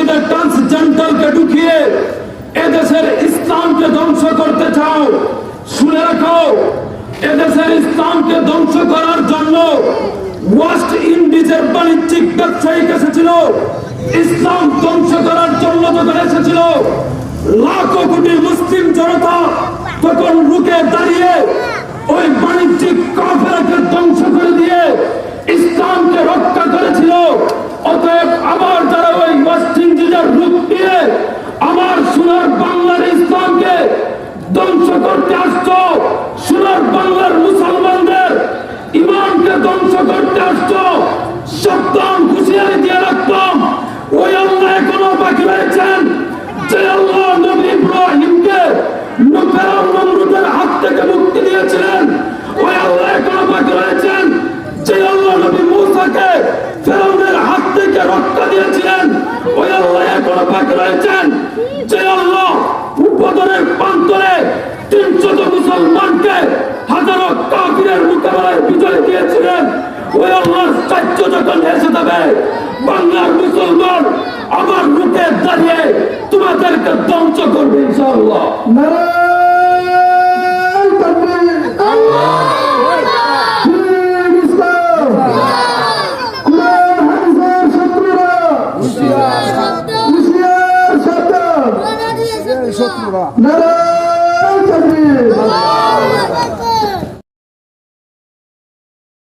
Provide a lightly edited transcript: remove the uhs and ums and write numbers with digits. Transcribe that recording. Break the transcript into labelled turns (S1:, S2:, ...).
S1: মসজিদে ট্রান্সজেন্ডারকে ঢুকিয়ে এদেশের ইসলামকে ধ্বংস করতে চাও, শুনে রাখো, এদেশের ইসলামকে ধ্বংস করার জন্য ওয়েস্ট ইন্ডিজের বাণিজ্যিক ব্যবসায়িক এসেছিল। ইসলাম ধ্বংস করার জন্য যখন এসেছিল, লাখো কোটি মুসলিম জনতা তখন রুখে দাঁড়িয়ে ওই বাণিজ্যিক কাফেরকে ধ্বংস করে দিয়ে ইসলামকে রক্ষা করেছিল। অতএব আবার যারা ওই ওয়েস্ট ইন্ডিজের রূপ নিয়ে আমার সোনার বাংলার ইসলামকে ধ্বংস করতে আসছো, সোনার বাংলার মুসলমানদের ইমানকে ধ্বংস করতে আসছো, সাবধান, হুঁশিয়ারি দিয়ে রাখতাম। ওই আল্লাহ এখনো বাকি রয়েছেন, যে আল্লাহ নবী ইব্রাহিমকে ফেরাউন নমরুদের হাত থেকে মুক্তি দিয়েছিলেন। ওই আল্লাহ এখনো বাকি রয়েছেন, যে আল্লাহ নবী মূসাকে ফেরাউনের হাত থেকে রক্ষা দিয়েছিলেন। ওই আল্লাহ এখনো বাকি রয়েছেন, যে আল্লাহ বদরের প্রান্তরে 300 মুসলমানকে হাজারো কাফিরের মোকাবেলায় বিজয় দিয়েছিলেন। ওই আল্লাহর সাহায্য যখন এসে যাবে, বাংলার মুসলমান আমার রূপে দাঁড়িয়ে তোমাদেরকে ধ্বংস করবে ইনশাআল্লাহ।